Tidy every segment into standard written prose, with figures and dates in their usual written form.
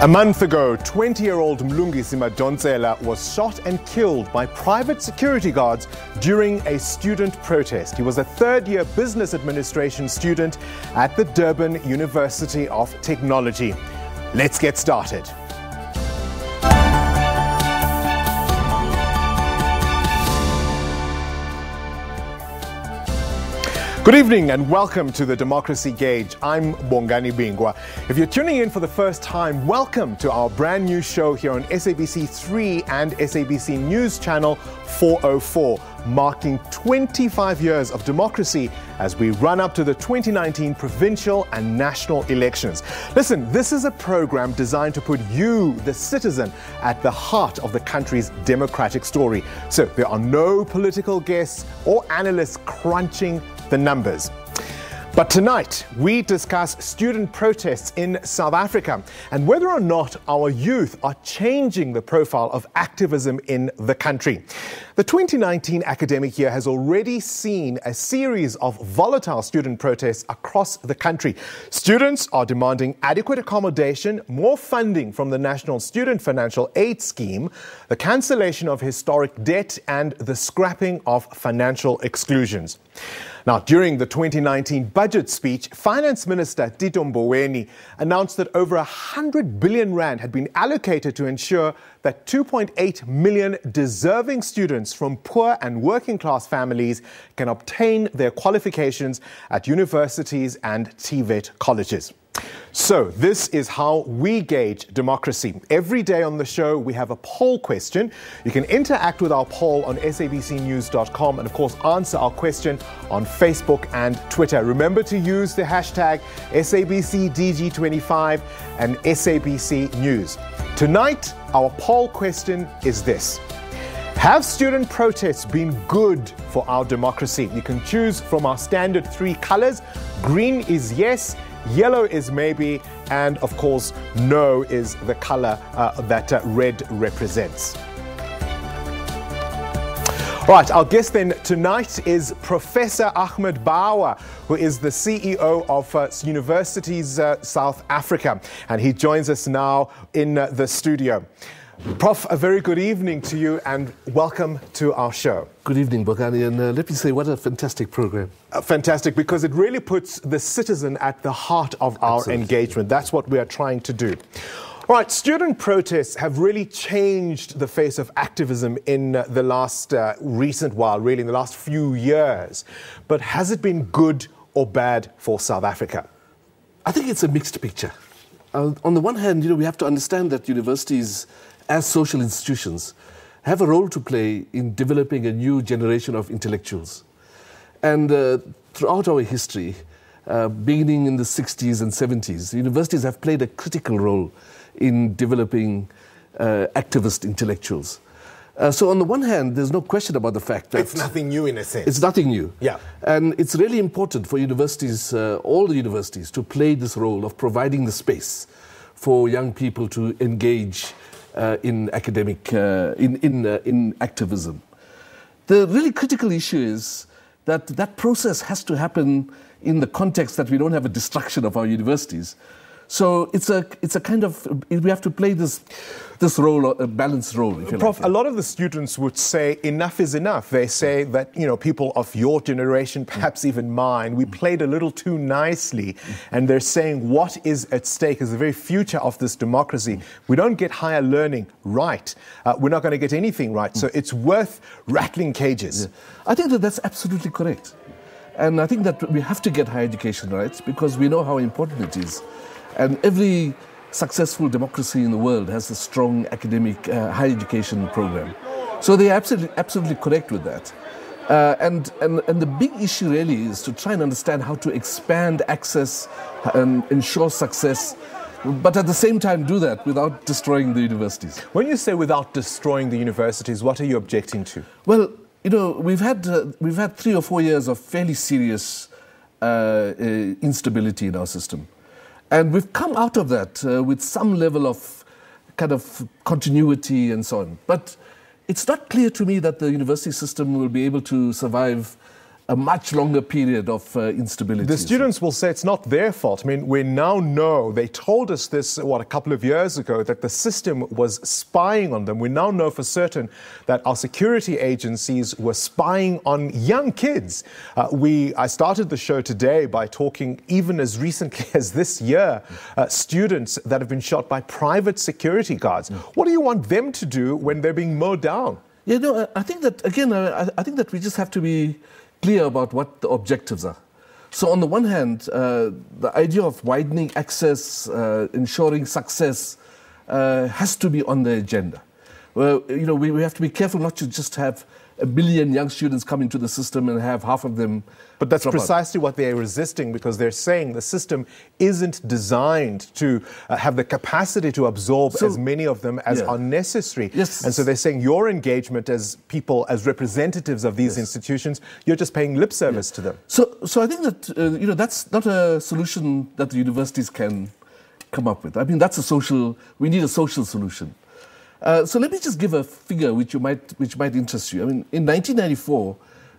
A month ago, 20-year-old Mlungisi Madonsela was shot and killed by private security guards during a student protest. He was a third-year business administration student at the Durban University of Technology. Let's get started. Good evening and welcome to the Democracy Gauge. I'm Bongani Bingwa. If you're tuning in for the first time, welcome to our brand new show here on SABC 3 and SABC News Channel 404, marking 25 years of democracy as we run up to the 2019 provincial and national elections. Listen, this is a program designed to put you, the citizen, at the heart of the country's democratic story. So there are no political guests or analysts crunching the numbers. But tonight, we discuss student protests in South Africa and whether or not our youth are changing the profile of activism in the country. The 2019 academic year has already seen a series of volatile student protests across the country. Students are demanding adequate accommodation, more funding from the National Student Financial Aid Scheme, the cancellation of historic debt, and the scrapping of financial exclusions. Now, during the 2019 budget speech, Finance Minister Tito Mboweni announced that over 100 billion rand had been allocated to ensure that 2.8 million deserving students from poor and working class families can obtain their qualifications at universities and TVET colleges. So this is how we gauge democracy. Every day on the show, we have a poll question. You can interact with our poll on sabcnews.com and, of course, answer our question on Facebook and Twitter. Remember to use the hashtag SABCDG25 and SABC News. Tonight, our poll question is this. Have student protests been good for our democracy? You can choose from our standard three colors. Green is yes, yellow is maybe, and of course, no is the color that red represents. All right, our guest then tonight is Professor Ahmed Bawa, who is the CEO of Universities South Africa, and he joins us now in the studio. Prof, a very good evening to you and welcome to our show. Good evening, Bongani, and let me say, what a fantastic program. Fantastic, because it really puts the citizen at the heart of our engagement. That's what we are trying to do. All right, student protests have really changed the face of activism in the last recent while, really in the last few years. But has it been good or bad for South Africa? I think it's a mixed picture. On the one hand, we have to understand that universities, as social institutions, have a role to play in developing a new generation of intellectuals. And throughout our history, beginning in the 60s and 70s, universities have played a critical role in developing activist intellectuals. So on the one hand, there's no question about the fact that... It's nothing new in a sense. It's nothing new. Yeah. And it's really important for universities, all the universities, to play this role of providing the space for young people to engage in academic, in activism. The really critical issue is that that process has to happen in the context that we don't have a destruction of our universities. So it's a kind of, we have to play this role, a balanced role, if you Prof, like. a lot of the students would say enough is enough. They say that, people of your generation, perhaps even mine, we played a little too nicely. And they're saying what is at stake is the very future of this democracy. We don't get higher learning right. We're not going to get anything right. So it's worth rattling cages. Yeah. I think that that's absolutely correct. And I think that we have to get higher education right because we know how important it is. And every successful democracy in the world has a strong academic higher education program. So they are absolutely correct with that. And the big issue really is to try and understand how to expand access and ensure success, but at the same time do that without destroying the universities. When you say without destroying the universities, what are you objecting to? Well, we've had 3 or 4 years of fairly serious instability in our system. And we've come out of that with some level of kind of continuity and so on. But it's not clear to me that the university system will be able to survive a much longer period of instability. The students will say it's not their fault. I mean, we now know, they told us this, a couple of years ago, that the system was spying on them. We now know for certain that our security agencies were spying on young kids. I started the show today by talking, even as recently as this year, students that have been shot by private security guards. What do you want them to do when they're being mowed down? Yeah, no, I think that, again, I think that we just have to be clear about what the objectives are. So on the one hand, the idea of widening access, ensuring success, has to be on the agenda. Well, we have to be careful not to just have 1 billion young students come into the system and have half of them. But that's precisely what they're resisting, because they're saying the system isn't designed to have the capacity to absorb as many of them as are necessary. Yes. And so they're saying your engagement as people, as representatives of these institutions, you're just paying lip service to them. So I think that that's not a solution that the universities can come up with. I mean, we need a social solution. So let me just give a figure which might interest you. I mean, in 1994,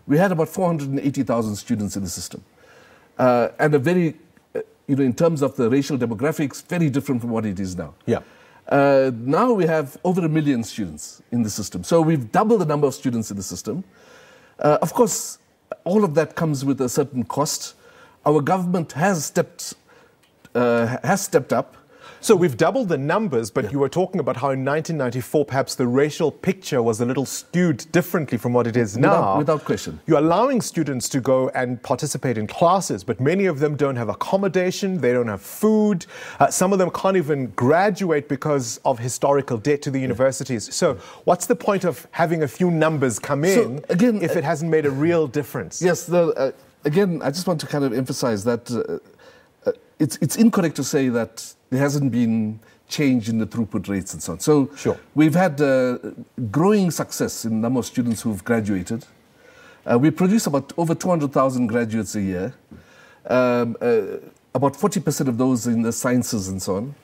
we had about 480,000 students in the system, and a very, in terms of the racial demographics, very different from what it is now. Yeah. Now we have over 1 million students in the system, so we've doubled the number of students in the system. Of course, all of that comes with a certain cost. Our government has stepped up. So we've doubled the numbers, but you were talking about how in 1994 perhaps the racial picture was a little skewed differently from what it is now. Without question. You're allowing students to go and participate in classes, but many of them don't have accommodation, they don't have food. Some of them can't even graduate because of historical debt to the universities. So what's the point of having a few numbers come in if it hasn't made a real difference? Yes, again, I just want to kind of emphasize that it's incorrect to say that there hasn't been change in the throughput rates and so on. So we've had growing success in the number of students who've graduated. We produce about over 200,000 graduates a year, about 40% of those in the sciences and so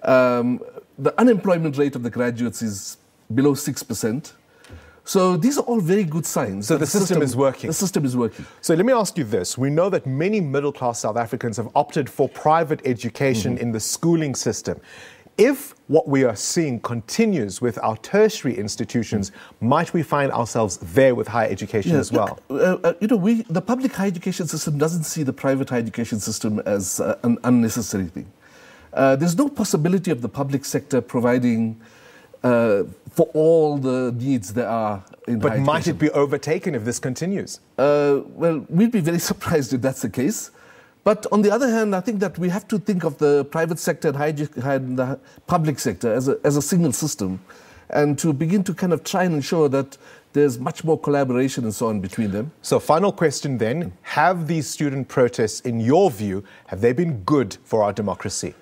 on. The unemployment rate of the graduates is below 6%. So these are all very good signs. So the system is working. The system is working. So let me ask you this. We know that many middle-class South Africans have opted for private education in the schooling system. If what we are seeing continues with our tertiary institutions, might we find ourselves there with higher education as well? The public higher education system doesn't see the private higher education system as an unnecessary thing. There's no possibility of the public sector providing for all the needs there are in higher education. But might it be overtaken if this continues? Well, we'd be very surprised if that's the case. But on the other hand, I think that we have to think of the private sector and the public sector as a single system, and to begin to kind of try and ensure that there's much more collaboration and so on between them. So final question then, have these student protests, in your view, have they been good for our democracy?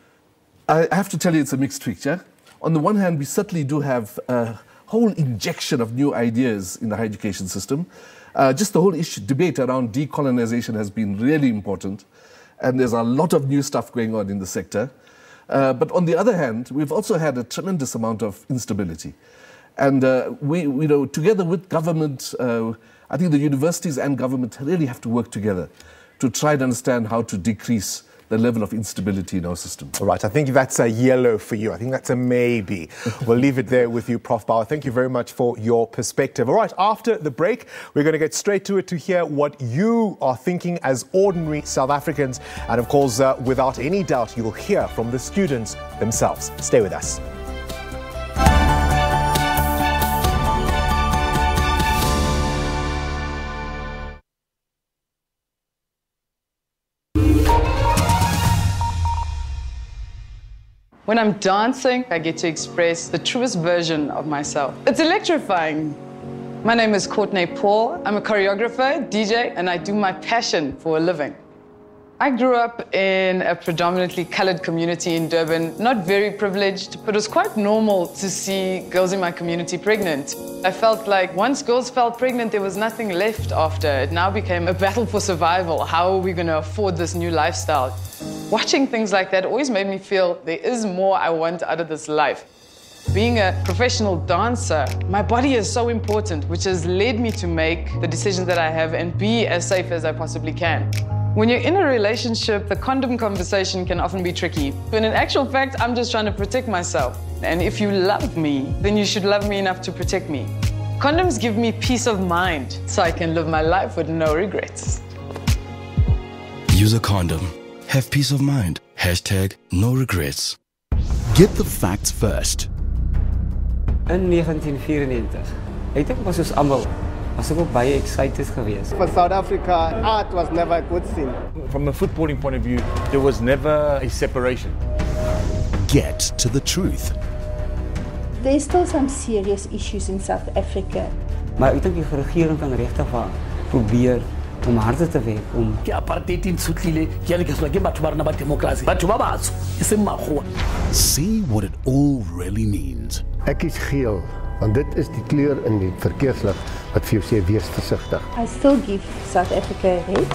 I have to tell you it's a mixed picture. On the one hand, we certainly do have a whole injection of new ideas in the higher education system. Just the whole debate around decolonization has been really important, and there's a lot of new stuff going on in the sector. But on the other hand, we've also had a tremendous amount of instability. And together with government, I think the universities and government really have to work together to try and understand how to decrease the level of instability in our system. All right, I think that's a yellow for you. I think that's a maybe. We'll leave it there with you, Prof. Bauer. Thank you very much for your perspective. All right, after the break, we're going to get straight to it to hear what you are thinking as ordinary South Africans. And of course, without any doubt, you'll hear from the students themselves. Stay with us. When I'm dancing, I get to express the truest version of myself. It's electrifying. My name is Courtney Paul. I'm a choreographer, DJ, and I do my passion for a living. I grew up in a predominantly colored community in Durban, not very privileged, but it was quite normal to see girls in my community pregnant. I felt like once girls felt pregnant, there was nothing left after. It now became a battle for survival. How are we going to afford this new lifestyle? Watching things like that always made me feel there is more I want out of this life. Being a professional dancer, my body is so important, which has led me to make the decisions that I have and be as safe as I possibly can. When you're in a relationship, the condom conversation can often be tricky. But in actual fact, I'm just trying to protect myself. And if you love me, then you should love me enough to protect me. Condoms give me peace of mind, so I can live my life with no regrets. Use a condom. Have peace of mind. #no regrets. Get the facts first. In 1994, ek dink was ons almal was ook baie excited geweest. For South Africa, art was never a good thing. From a footballing point of view, there was never a separation. Get to the truth. There's still some serious issues in South Africa. Maar ek dink die regering kan regtig probeer om harder te werk om apartheid in Sutlile, democracy. See what it all really means. Ek is geel, want dit is die kleur in die verkeerslig wat vir jou sê wees versigtig. I still give South Africa red.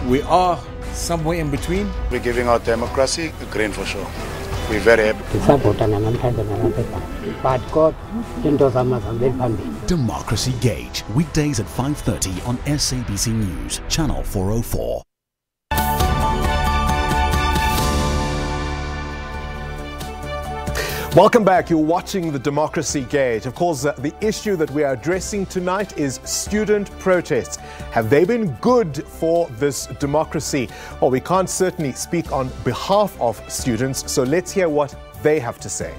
We are somewhere in between. We're giving our democracy a green for sure. We're very happy. Democracy Gauge, weekdays at 5:30 on SABC News, Channel 404. Welcome back. You're watching the Democracy Gauge. Of course, the issue that we are addressing tonight is student protests. Have they been good for this democracy? Well, we can't certainly speak on behalf of students, so let's hear what they have to say.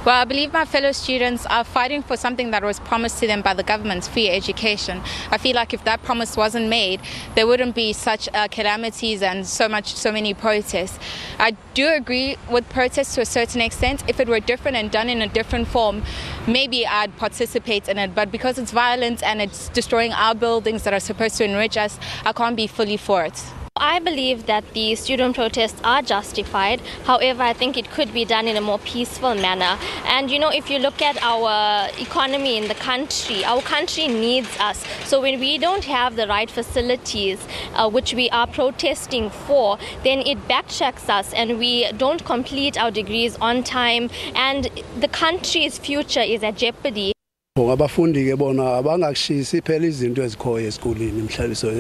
Well, I believe my fellow students are fighting for something that was promised to them by the government, free education. I feel like if that promise wasn't made, there wouldn't be such calamities and so many protests. I do agree with protests to a certain extent. If it were different and done in a different form, maybe I'd participate in it. But because it's violent and it's destroying our buildings that are supposed to enrich us, I can't be fully for it. I believe that the student protests are justified. However, I think it could be done in a more peaceful manner. And you know, if you look at our economy in the country, our country needs us. So when we don't have the right facilities, which we are protesting for, then it backtracks us and we don't complete our degrees on time, and the country's future is at jeopardy. Abafundi ke bona abangakushisi phela izinto ezikhoyo esikoleni imhlaliso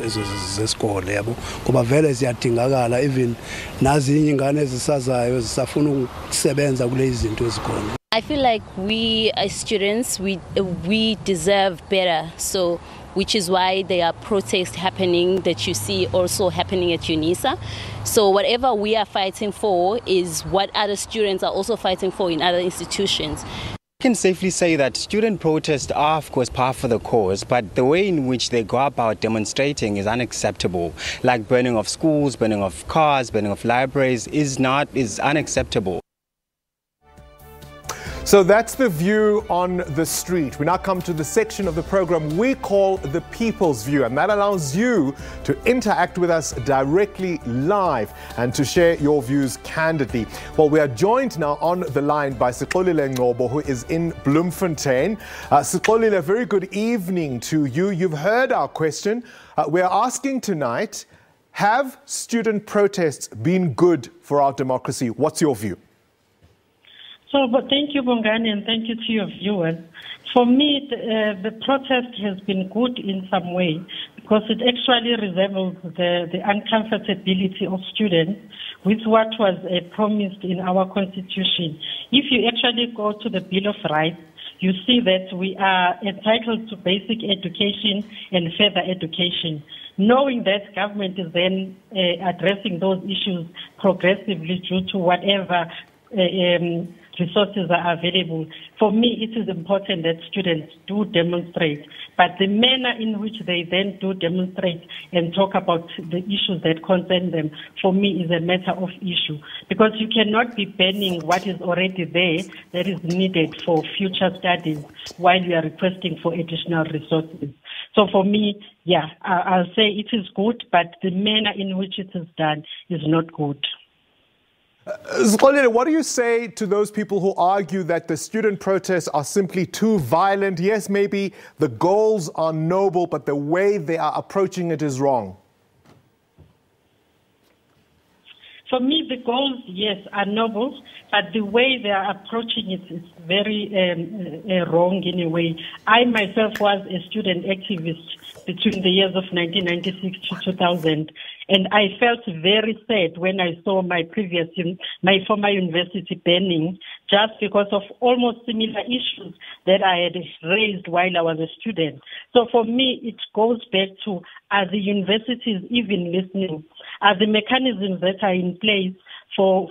zesikole yabo ngoba vele ziyadingakala, even nazinye ingane ezisazayo zisafuna ukusebenza kule izinto ezikhona. I feel like we as students we deserve better, so which is why there are protests happening that you see also happening at UNISA. So whatever we are fighting for is what other students are also fighting for in other institutions. I can safely say that student protests are, of course, par for the cause, but the way in which they go about demonstrating is unacceptable. Like burning of schools, burning of cars, burning of libraries is unacceptable. So that's the view on the street. We now come to the section of the program we call the People's View, and that allows you to interact with us directly live and to share your views candidly. Well, we are joined now on the line by Sixolile Ngobo, who is in Bloemfontein. Sixolile, very good evening to you. You've heard our question. We are asking tonight, have student protests been good for our democracy? What's your view? But thank you, Bongani, and thank you to your viewers. For me, the protest has been good in some way because it actually resembles the uncomfortability of students with what was promised in our constitution. If you actually go to the Bill of Rights, you see that we are entitled to basic education and further education. Knowing that government is then addressing those issues progressively due to whatever resources are available. For me, it is important that students do demonstrate, but the manner in which they then do demonstrate and talk about the issues that concern them, for me, is a matter of issue. Because you cannot be banning what is already there that is needed for future studies while you are requesting for additional resources. So for me, yeah, I'll say it is good, but the manner in which it is done is not good. Sixolile, what do you say to those people who argue that the student protests are simply too violent? Yes, maybe the goals are noble, but the way they are approaching it is wrong. For me, the goals, yes, are noble, but the way they are approaching it is very wrong in a way. I myself was a student activist between the years of 1996 to 2000, and I felt very sad when I saw my former university burning just because of almost similar issues that I had raised while I was a student. So for me, it goes back to, are the universities even listening? Are the mechanisms that are in place for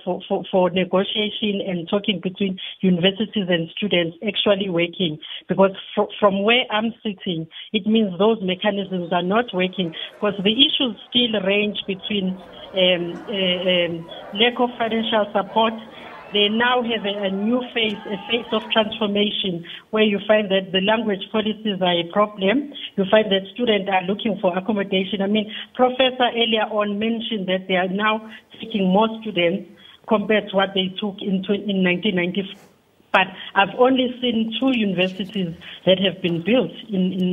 negotiation and talking between universities and students actually working? Because from where I'm sitting, it means those mechanisms are not working, because the issues still range between lack of financial support. They now have a new phase, a phase of transformation, where you find that the language policies are a problem. You find that students are looking for accommodation. I mean, Professor earlier on mentioned that they are now taking more students compared to what they took in 1994. But I've only seen 2 universities that have been built in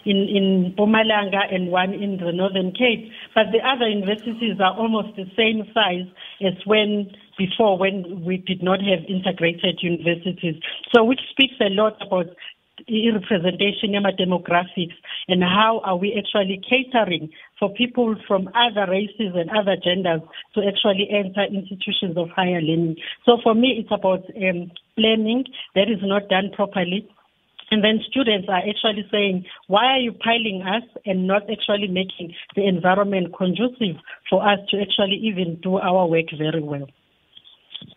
Mpumalanga and one in the Northern Cape. But the other universities are almost the same size as before when we did not have integrated universities. So which speaks a lot about representation in demographics and how are we actually catering for people from other races and other genders to actually enter institutions of higher learning. So for me, it's about planning that is not done properly. And then students are actually saying, why are you piling us and not actually making the environment conducive for us to actually even do our work very well?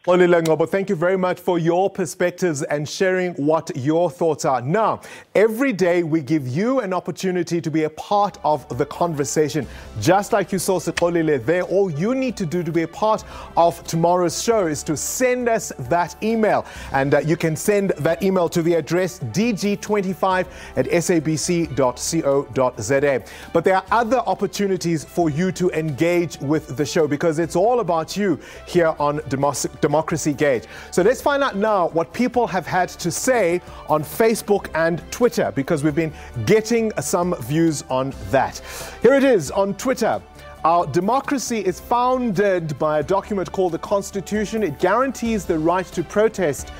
Olile Ngobo, thank you very much for your perspectives and sharing what your thoughts are. Now, every day we give you an opportunity to be a part of the conversation. Just like you saw Olile there, all you need to do to be a part of tomorrow's show is to send us that email. And you can send that email to the address dg25@sabc.co.za. But there are other opportunities for you to engage with the show, because it's all about you here on Democracy Gauge. So let's find out now what people have had to say on Facebook and Twitter, because we've been getting some views on that. Here it is on Twitter. Our democracy is founded by a document called the Constitution. It guarantees the right to protest.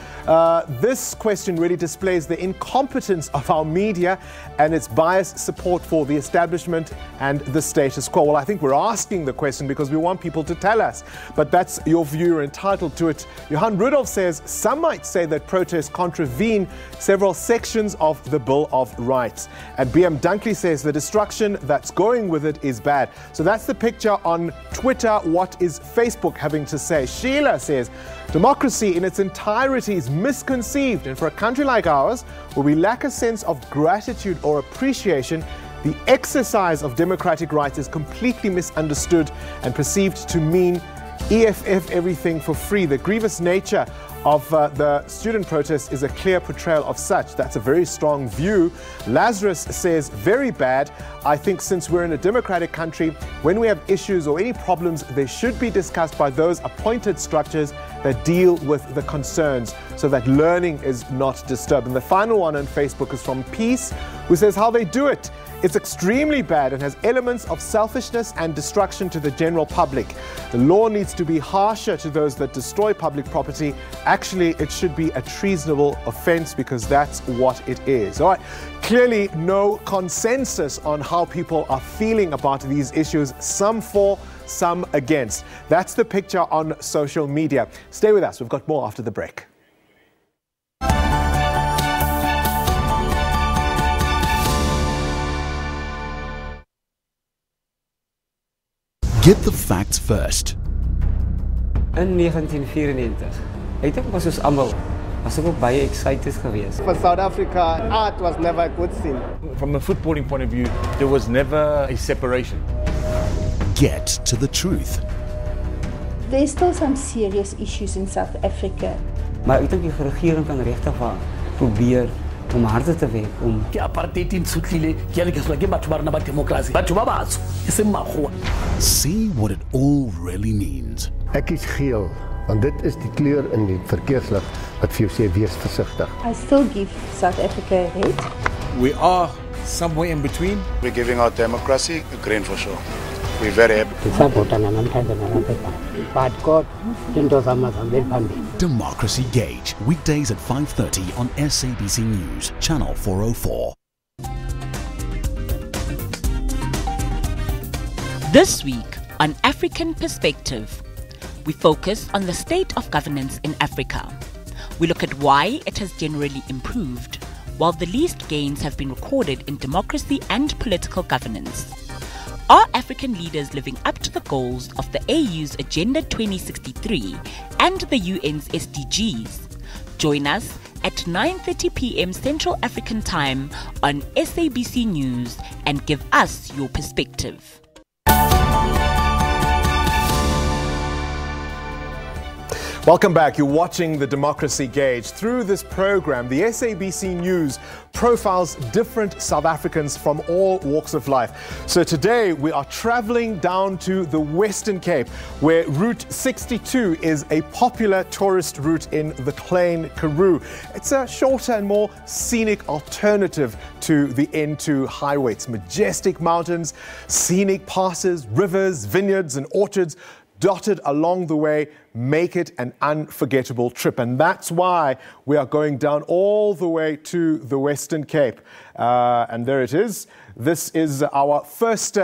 This question really displays the incompetence of our media and its biased support for the establishment and the status quo. Well, I think we're asking the question because we want people to tell us, but that's your view, you're entitled to it. Johan Rudolph says, some might say that protests contravene several sections of the Bill of Rights. And BM Dunkley says the destruction that's going with it is bad. So that's the picture on Twitter. What is Facebook having to say? Sheila says, democracy in its entirety is misconceived, and for a country like ours, where we lack a sense of gratitude or appreciation, the exercise of democratic rights is completely misunderstood and perceived to mean EFF everything for free. The grievous nature of the student protest is a clear portrayal of such. That's a very strong view. Lazarus says, very bad. I think since we're in a democratic country, when we have issues or any problems, they should be discussed by those appointed structures that deal with the concerns so that learning is not disturbed. And the final one on Facebook is from Peace, who says how they do it. It's extremely bad and has elements of selfishness and destruction to the general public. The law needs to be harsher to those that destroy public property. Actually, it should be a treasonable offense, because that's what it is. All right. Clearly, no consensus on how people are feeling about these issues. Some for, some against. That's the picture on social media. Stay with us. We've got more after the break. Get the facts first. In 1994, ek dink was ons almal was ook baie excited geweest. For South Africa, art was never a good thing. From a footballing point of view, there was never a separation. Get to the truth. There's still some serious issues in South Africa. Maar ek dink die regering kan regtig probeer om harder te werk om ke apartheid in Sutlile ke le ke sola ke batho ba rena ba democracy batho ba batsho e seng makgowa. See what it all really means. Ek is geel, want dit is die kleur in die verkeerslig wat vir jou sê wees versigtig. I still give South Africa a hate. We are somewhere in between. We're giving our democracy a green for sure. We're very happy. Democracy Gauge, weekdays at 5:30 on SABC News, Channel 404. This week on African Perspective, we focus on the state of governance in Africa. We look at why it has generally improved, while the least gains have been recorded in democracy and political governance. Are African leaders living up to the goals of the AU's Agenda 2063 and the UN's SDGs? Join us at 9:30 p.m. Central African Time on SABC News and give us your perspective. Welcome back. You're watching the Democracy Gauge. Through this program, the SABC News profiles different South Africans from all walks of life. So today we are traveling down to the Western Cape, where Route 62 is a popular tourist route in the Klein Karoo. It's a shorter and more scenic alternative to the N2 highway. It's majestic mountains, scenic passes, rivers, vineyards and orchards dotted along the way make it an unforgettable trip. And that's why we are going down all the way to the Western Cape. And there it is. This is our first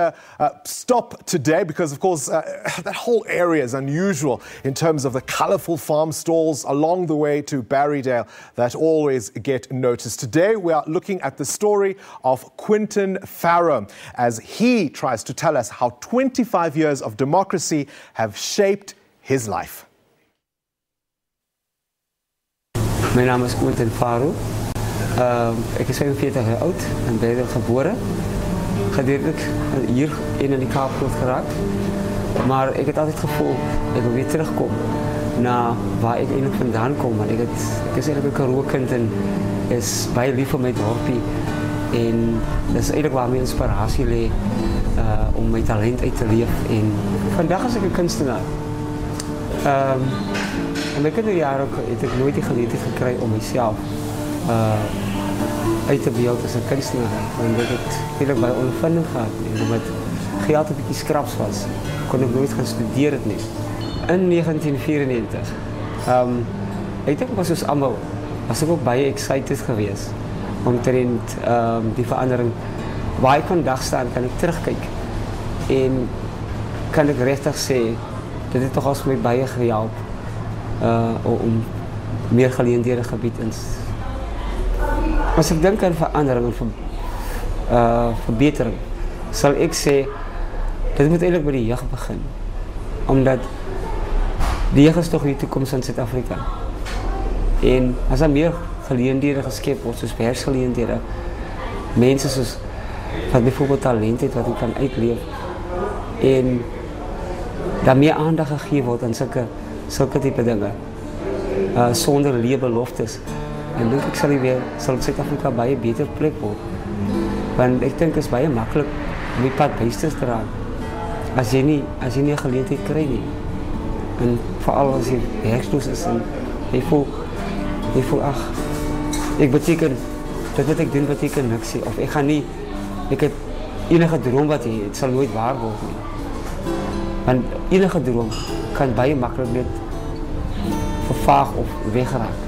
stop today because, of course, that whole area is unusual in terms of the colourful farm stalls along the way to Barrydale that always get noticed. Today, we are looking at the story of Quinton Farrow as he tries to tell us how 25 years of democracy have shaped his life. My naam is Quinton Farrow. Ik is 45 jaar oud en ben geboren. Gedeeltelijk hier in die Kaap groot geraakt. Maar ik heb altijd gevoel, ik wil weer terugkomen naar waar ik eigenlijk vandaan kom. Want ik is eigenlijk een Karoo-kind en is baie lief voor mijn dorpie. En dat is eigenlijk waar mijn inspiratie ligt om mijn talent uit te leven. En vandaag is ik een kunstenaar. In mijn kinderjaren heb ik nooit die gelegenheid gekregen om mezelf uit te beeld als een kunstenaar. Want ik het eigenlijk bij ondervinding gehad. En omdat geld een beetje skraps was, kon ik nooit gaan studeren. In 1994, ik denk was dus allemaal, was ik ook baie excited geweest. Omtrent die verandering. Waar ik vandaag sta, kan ik terugkijken. En kan ik rechtig zeggen, dat het toch als mij baie gehelpen om meer geleenthede gebied in. Als ik denk aan verandering en verbetering, zal ik zeggen, dat moet eigenlijk bij de jeugd beginnen. Omdat de jeugd is toch de toekomst van Zuid-Afrika. En als er meer geleenthede geskept wordt, zoals beheersgeleenthede, mensen zoals wat bijvoorbeeld talent heeft, wat ik kan uitleven, en daar meer aandacht gegeven wordt aan zulke type dingen, zonder leerbeloftes. En denk ik zal Zuid-Afrika bij een betere plek worden. Want ik denk het is baie makkelijk om die pad bijster te raken. Als je niet een gelegenheid krijgt. En vooral als je werkloos is en je voelt ach, ik beteken, dat wat ik doe betekent niks. Of ik ga niet, ik heb enige droom wat je, het zal nooit waar worden. Want enige droom kan baie makkelijk net vervaag of weggeraken.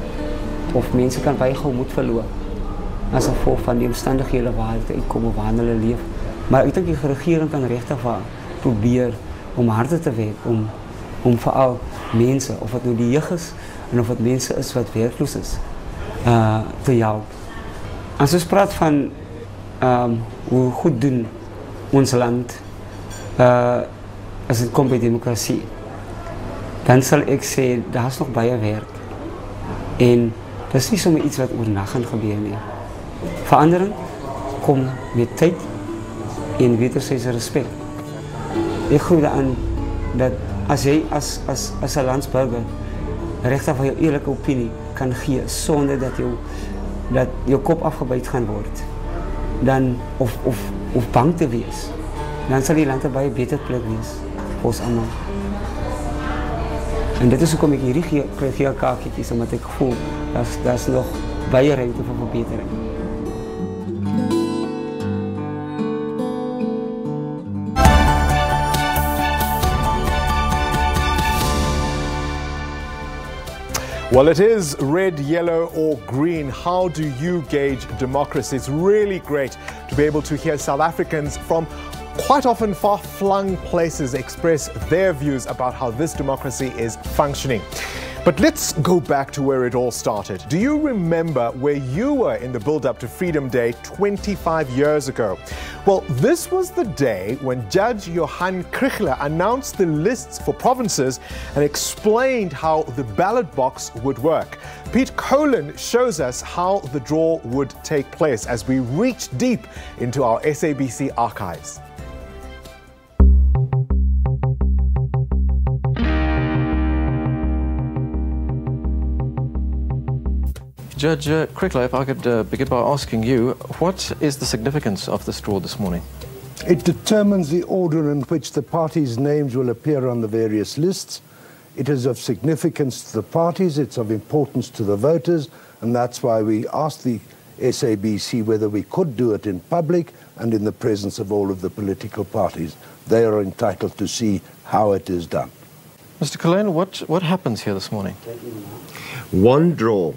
Of mensen kan baie gauw moed verloren als gevolg van die omstandigheden waar het uitkomen, waar hulle leef. Maar ik denk die regering kan rechtig proberen om harder te werken, om vooral mensen, of het nu die jeugd is en of het mensen is wat werkloos is, te helpen. Als we praten van hoe goed doen ons land als het komt bij democratie, dan zal ik zeggen, daar is nog baie werk. En dat is niet zomaar iets wat overnacht gaan gebeuren. Nee. Verandering komt met tijd en wederzijdse respect. Ik geloof aan dat als jij als een landsburger recht op je eerlijke opinie kan geven zonder dat je kop afgebijt gaan worden, dan, of bang te wees, dan zal die land er bij een betere plek wees voor ons allemaal. En dit is hoe ik hier krijg heel kaakjes, omdat ik voel dat is nog baie ruimte voor verbetering. Well, it is red, yellow or green. How do you gauge democracy? It's really great to be able to hear South Africans from quite often far-flung places express their views about how this democracy is functioning. But let's go back to where it all started. Do you remember where you were in the build-up to Freedom Day 25 years ago? Well, this was the day when Judge Johan Krichler announced the lists for provinces and explained how the ballot box would work. Pete Colin shows us how the draw would take place as we reach deep into our SABC archives. Judge Krichler, if I could begin by asking you, what is the significance of this draw this morning? It determines the order in which the parties' names will appear on the various lists. It is of significance to the parties, it's of importance to the voters, and that's why we asked the SABC whether we could do it in public and in the presence of all of the political parties. They are entitled to see how it is done. Mr. Colin, what happens here this morning? One draw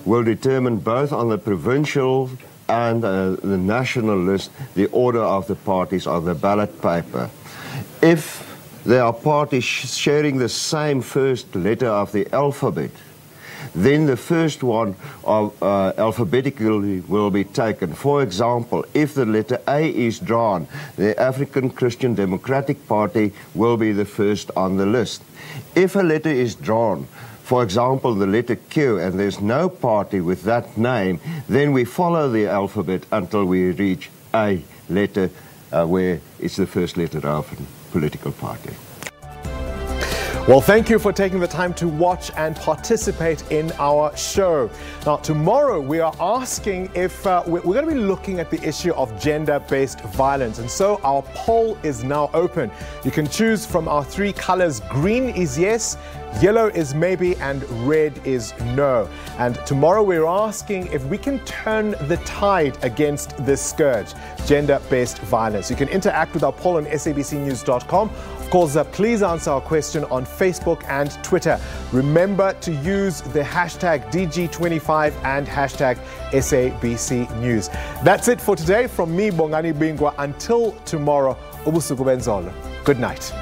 will determine both on the provincial and the national list the order of the parties on the ballot paper. If there are parties sharing the same first letter of the alphabet, then the first one alphabetically will be taken. For example, if the letter A is drawn, the African Christian Democratic Party will be the first on the list. If a letter is drawn, for example, the letter Q, and there's no party with that name, then we follow the alphabet until we reach A letter, where it's the first letter of a political party. Well, thank you for taking the time to watch and participate in our show. Now, tomorrow we are asking if we're going to be looking at the issue of gender-based violence. And so our poll is now open. You can choose from our three colors. Green is yes, yellow is maybe, and red is no. And tomorrow we're asking if we can turn the tide against this scourge, gender-based violence. You can interact with our poll on sabcnews.com. Of course, please answer our question on Facebook and Twitter. Remember to use the hashtag DG25 and hashtag SABC News. That's it for today from me, Mlungisi Madonsela. Until tomorrow, ubusuku benzolo. Good night.